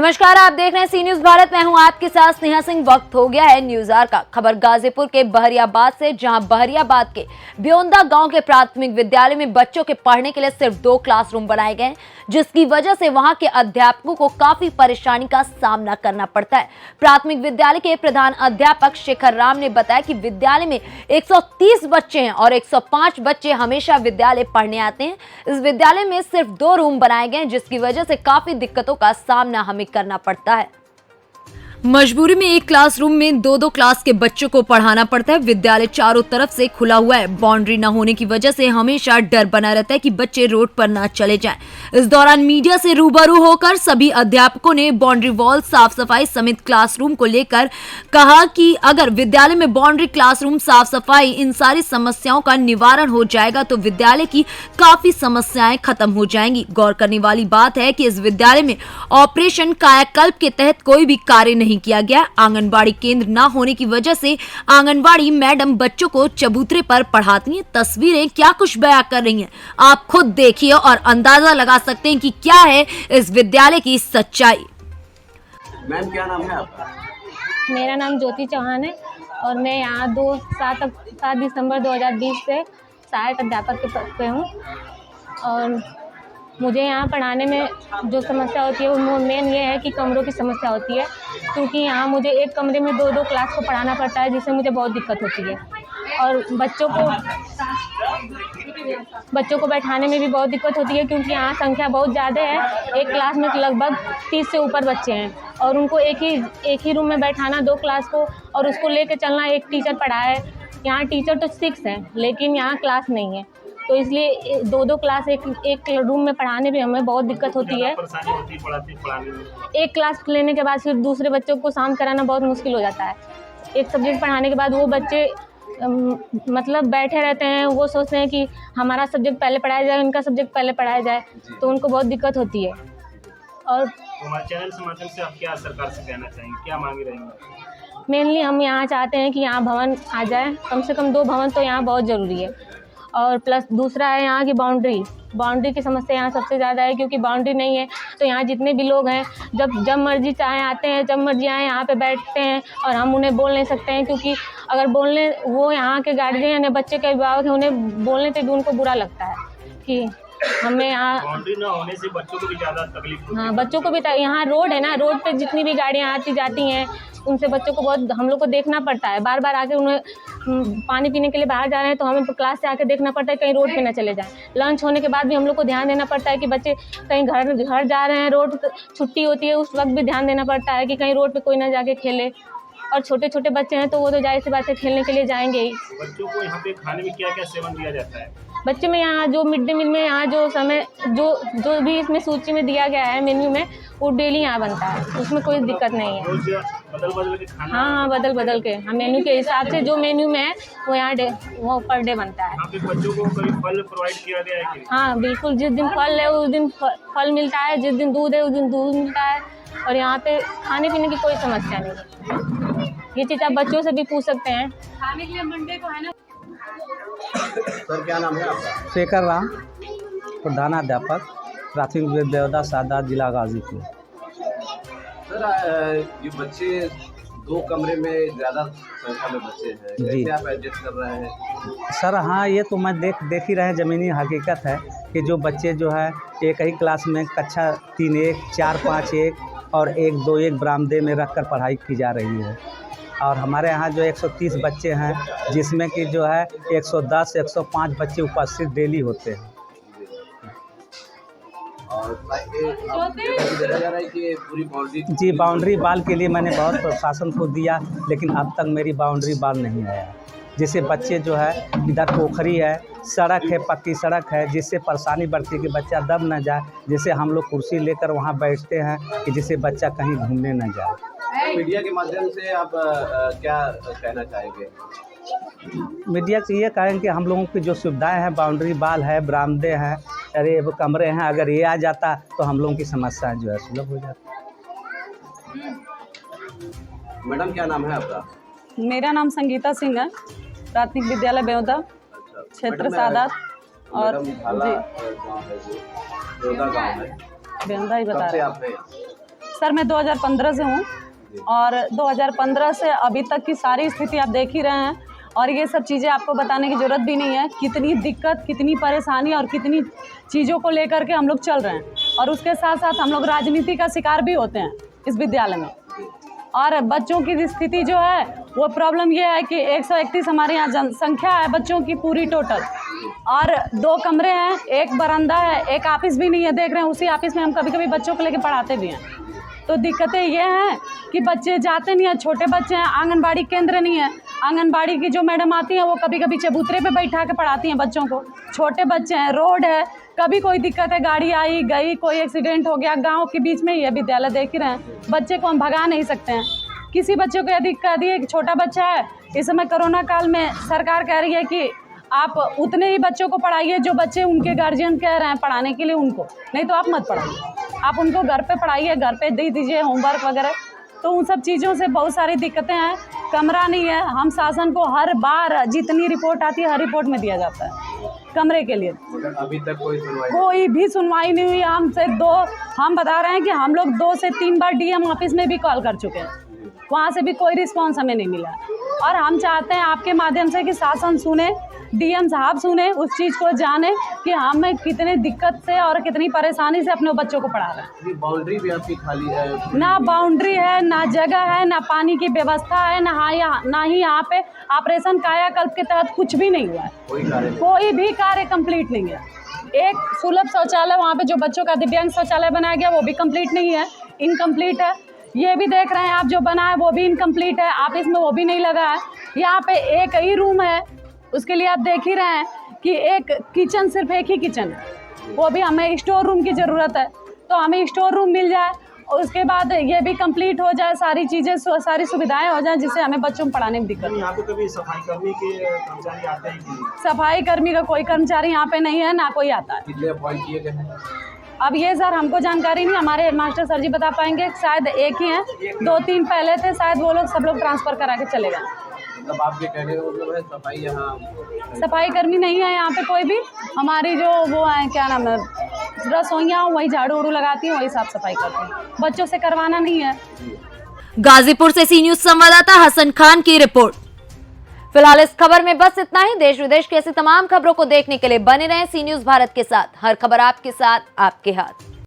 नमस्कार, आप देख रहे हैं सी न्यूज भारत। मैं हूं आपके साथ स्नेहा सिंह। वक्त हो गया है न्यूज आवर का। खबर गाजीपुर के बहरियाबाद से, जहां बहरियाबाद के ब्योंदा गांव के प्राथमिक विद्यालय में बच्चों के पढ़ने के लिए सिर्फ 2 क्लासरूम बनाए गए हैं, जिसकी वजह से वहां के अध्यापकों को काफी परेशानी का सामना करना पड़ता है। प्राथमिक विद्यालय के प्रधान अध्यापक शेखर राम ने बताया कि विद्यालय में 130 बच्चे हैं और 105 बच्चे हमेशा विद्यालय पढ़ने आते हैं। इस विद्यालय में सिर्फ 2 रूम बनाए गए हैं, जिसकी वजह से काफी दिक्कतों का सामना हमें करना पड़ता है। मजबूरी में एक क्लासरूम में 2-2 क्लास के बच्चों को पढ़ाना पड़ता है। विद्यालय चारों तरफ से खुला हुआ है। बाउंड्री न होने की वजह से हमेशा डर बना रहता है कि बच्चे रोड पर न चले जाएं। इस दौरान मीडिया से रूबरू होकर सभी अध्यापकों ने बाउंड्री वॉल, साफ सफाई समेत क्लासरूम को लेकर कहा कि अगर विद्यालय में बाउंड्री, क्लासरूम, साफ सफाई, इन सारी समस्याओं का निवारण हो जाएगा तो विद्यालय की काफी समस्याएं खत्म हो जाएंगी। गौर करने वाली बात है कि इस विद्यालय में ऑपरेशन कायाकल्प के तहत कोई भी कार्य नहीं किया गया। आंगनबाड़ी केंद्र न होने की वजह से आंगनबाड़ी मैडम बच्चों को चबूतरे पर पढ़ाती हैं। तस्वीरें क्या कुछ बयां कर रही हैं, आप खुद देखिए और अंदाजा लगा सकते हैं कि क्या है इस विद्यालय की सच्चाई। मैम, क्या नाम है आपका? मेरा नाम ज्योति चौहान है और मैं यहाँ 7 दिसंबर 2020 से सहायक अध्यापक के पद पे हूँ। और मुझे यहाँ पढ़ाने में जो समस्या होती है वो मेन ये है कि कमरों की समस्या होती है, क्योंकि यहाँ मुझे एक कमरे में 2-2 क्लास को पढ़ाना पड़ता है, जिससे मुझे बहुत दिक्कत होती है। और बच्चों को बैठाने में भी बहुत दिक्कत होती है, क्योंकि यहाँ संख्या बहुत ज़्यादा है। एक क्लास में लगभग 30 से ऊपर बच्चे हैं और उनको एक ही रूम में बैठाना 2 क्लास को, और उसको लेके चलना। एक टीचर पढ़ा है, यहाँ टीचर तो 6 हैं लेकिन यहाँ क्लास नहीं है, तो इसलिए 2-2 क्लास एक रूम में पढ़ाने में हमें बहुत दिक्कत होती है। पढ़ाने में एक क्लास लेने के बाद फिर दूसरे बच्चों को शांत कराना बहुत मुश्किल हो जाता है। एक सब्जेक्ट पढ़ाने के बाद वो बच्चे मतलब बैठे रहते हैं, वो सोचते हैं कि हमारा सब्जेक्ट पहले पढ़ाया जाए, उनका सब्जेक्ट पहले पढ़ाया जाए, तो उनको बहुत दिक्कत होती है। और हमारे चैनल के माध्यम से आप क्या सरकार से कहना चाहेंगे, क्या मांगे रहेंगे? मेनली हम यहाँ चाहते हैं कि यहाँ भवन आ जाए, कम से कम 2 भवन तो यहाँ बहुत ज़रूरी है। और प्लस दूसरा है यहाँ की बाउंड्री की समस्या यहाँ सबसे ज़्यादा है, क्योंकि बाउंड्री नहीं है तो यहाँ जितने भी लोग हैं जब मर्जी चाहे आते हैं, जब मर्जी आए यहाँ पे बैठते हैं, और हम उन्हें बोल नहीं सकते हैं, क्योंकि अगर बोलने वो यहाँ के गार्जियन या बच्चे के अभिभावक हैं, उन्हें बोलने पे भी उनको बुरा लगता है कि हमें यहाँ बाउंड्री न होने से बच्चों को भी ज़्यादा तकलीफ होती है। हाँ, बच्चों को भी यहाँ रोड है ना, रोड पे जितनी भी गाड़ियाँ आती जाती हैं उनसे बच्चों को बहुत हम लोग को देखना पड़ता है। बार बार आके उन्हें पानी पीने के लिए बाहर जा रहे हैं तो हमें क्लास से आके देखना पड़ता है कहीं रोड पे ना चले जाएं। लंच होने के बाद भी हम लोग को ध्यान देना पड़ता है कि बच्चे कहीं घर जा रहे हैं, रोड छुट्टी होती है उस वक्त भी ध्यान देना पड़ता है कि कहीं रोड पे कोई ना जाके खेले। और छोटे छोटे बच्चे हैं तो वो तो जाहिर सी बात है खेलने के लिए जाएंगे ही। बच्चों को यहाँ पे खाने में क्या क्या सेवन दिया जाता है? बच्चे में यहाँ जो मिड डे मील में यहाँ जो समय जो भी इसमें सूची में दिया गया है मेन्यू में, वो डेली यहाँ बनता है, उसमें कोई दिक्कत नहीं है। रोज बदल के खाना? हाँ, बदल के हम मेन्यू के हिसाब से जो मेन्यू में है वो यहाँ वो पर डे बनता है। यहाँ पे बच्चों को कभी फल प्रोवाइड किया गया है कि? हाँ बिल्कुल, जिस दिन फल है उस दिन फल मिलता है, जिस दिन दूध है उस दिन दूध मिलता है। और यहाँ पे खाने पीने की कोई समस्या नहीं है। ये चीज़ आप बच्चों से भी पूछ सकते हैं। खाने के लिए मंडे को है ना। सर, क्या नाम है आपका? शेखर राम, प्रधानाध्यापक, प्राथमिक विद्यालय सादात, जिला गाजीपुर। सर, ये बच्चे 2 कमरे में ज़्यादा संख्या में बच्चे हैं, कैसे आप एडजस्ट कर रहे हैं? सर हाँ, ये तो मैं देख ही रहे हैं, ज़मीनी हकीकत है कि जो बच्चे जो है एक ही क्लास में कक्षा 3-1, 4-5-1 और 1-2-1 बरामदे में रखकर पढ़ाई की जा रही है। और हमारे यहाँ जो 130 बच्चे हैं, जिसमें कि जो है 110-105 बच्चे उपस्थित डेली होते हैं। और देखा जा रहा है कि पूरी बाउंड्री जी, बाउंड्री बाल के लिए मैंने बहुत प्रशासन को दिया, लेकिन अब तक मेरी बाउंड्री बाल नहीं आया, जिससे बच्चे जो है इधर पोखरी है, सड़क है, पक्की सड़क है, जिससे परेशानी बढ़ती है कि बच्चा दब न जाए। जैसे हम लोग कुर्सी लेकर वहाँ बैठते हैं कि जिससे बच्चा कहीं घूमने न जाए। मीडिया के माध्यम से आप क्या कहना चाहेंगे? मीडिया से ये कहें कि हम लोगों की जो सुविधाएं हैं, बाउंड्री बाल है, बरामदे हैं, अरे वो कमरे हैं, अगर ये आ जाता तो हम लोगों की समस्या जो है सुलभ हो जाती। मैडम, क्या नाम है आपका? मेरा नाम संगीता सिंह है, प्राथमिक विद्यालय ब्योंदा, क्षेत्र सादात। और जी, ब्योंदा ही बता रहे हैं। सर मैं 2015 से हूँ और 2015 से अभी तक की सारी स्थिति आप देख ही रहे हैं और ये सब चीज़ें आपको बताने की ज़रूरत भी नहीं है। कितनी दिक्कत, कितनी परेशानी और कितनी चीज़ों को लेकर के हम लोग चल रहे हैं और उसके साथ साथ हम लोग राजनीति का शिकार भी होते हैं इस विद्यालय में। और बच्चों की स्थिति जो है वो प्रॉब्लम ये है कि 131 हमारे यहाँ जनसंख्या है बच्चों की पूरी टोटल, और 2 कमरे हैं, एक बरामदा है, एक ऑफिस भी नहीं है। देख रहे हैं उसी ऑफिस में हम कभी कभी बच्चों को लेके पढ़ाते भी हैं। तो दिक्कतें ये हैं कि बच्चे जाते नहीं हैं, छोटे बच्चे हैं, आंगनबाड़ी केंद्र नहीं है। आंगनबाड़ी की जो मैडम आती हैं वो कभी कभी चबूतरे पे बैठा के पढ़ाती हैं बच्चों को। छोटे बच्चे हैं, रोड है, कभी कोई दिक्कत है, गाड़ी आई गई, कोई एक्सीडेंट हो गया, गांव के बीच में ही है विद्यालय, देख ही रहे हैं। बच्चे को हम भगा नहीं सकते हैं। किसी बच्चे को यदि कह दिए, एक छोटा बच्चा है, इस समय कोरोना काल में सरकार कह रही है कि आप उतने ही बच्चों को पढ़ाइए जो बच्चे उनके गार्जियन कह रहे हैं पढ़ाने के लिए उनको, नहीं तो आप मत पढ़ाइए, आप उनको घर पे पढ़ाइए, घर पे दे दीजिए होमवर्क वगैरह। तो उन सब चीज़ों से बहुत सारी दिक्कतें हैं। कमरा नहीं है, हम शासन को हर बार जितनी रिपोर्ट आती है हर रिपोर्ट में दिया जाता है कमरे के लिए, मगर अभी तक कोई भी सुनवाई नहीं हुई। हम बता रहे हैं कि हम लोग 2 से 3 बार डीएम ऑफिस में भी कॉल कर चुके हैं, वहाँ से भी कोई रिस्पॉन्स हमें नहीं मिला। और हम चाहते हैं आपके माध्यम से कि शासन सुने, डीएम साहब सुने, उस चीज़ को जाने कि हमें कितने दिक्कत से और कितनी परेशानी से अपने बच्चों को पढ़ा रहे हैं। ये बाउंड्री भी आपकी खाली है, ना बाउंड्री है, ना जगह है, ना पानी की व्यवस्था है, ना ही यहाँ पे ऑपरेशन कायाकल्प के तहत कुछ भी नहीं हुआ है। कोई भी कार्य कंप्लीट नहीं है। एक सुलभ शौचालय वहाँ पे जो बच्चों का दिव्यांग शौचालय बनाया गया वो भी कंप्लीट नहीं है, इनकम्प्लीट है। ये भी देख रहे हैं आप, जो बना है वो भी इनकम्प्लीट है, ऑफिस में वो भी नहीं लगा है। यहाँ पे एक ही रूम है, उसके लिए आप देख ही रहे हैं कि एक किचन, सिर्फ एक ही किचन है, वो भी हमें स्टोर रूम की ज़रूरत है। तो हमें स्टोर रूम मिल जाए और उसके बाद ये भी कंप्लीट हो जाए, सारी चीज़ें, सारी सुविधाएं हो जाएं, जिससे हमें बच्चों को पढ़ाने में दिक्कत। यहाँ पे कभी सफाई कर्मी के कर्मचारी आते हैं कि नहीं? सफाई कर्मी का कोई कर्मचारी यहाँ पे नहीं है, ना कोई आता है। कितने अपॉइंट किए गए हैं? अब ये सर हमको जानकारी नहीं, हमारे हेडमास्टर सर जी बता पाएंगे। शायद एक ही हैं, 2-3 पहले थे, शायद वो लोग सब लोग ट्रांसफ़र करा के चले गए। मतलब आपके कहने का मतलब है सफाई यहाँ सफाई कर्मी नहीं है यहाँ पे कोई भी। हमारी जो वो है, क्या नाम है, रसोइयाँ, वही झाड़ू उड़ू लगाती हैं, वही साफ सफाई करती हैं, बच्चों से करवाना नहीं है। गाजीपुर से सी न्यूज संवाददाता हसन खान की रिपोर्ट। फिलहाल इस खबर में बस इतना ही। देश विदेश की ऐसी तमाम खबरों को देखने के लिए बने रहें सी न्यूज भारत के साथ। हर खबर आपके साथ, आपके हाथ।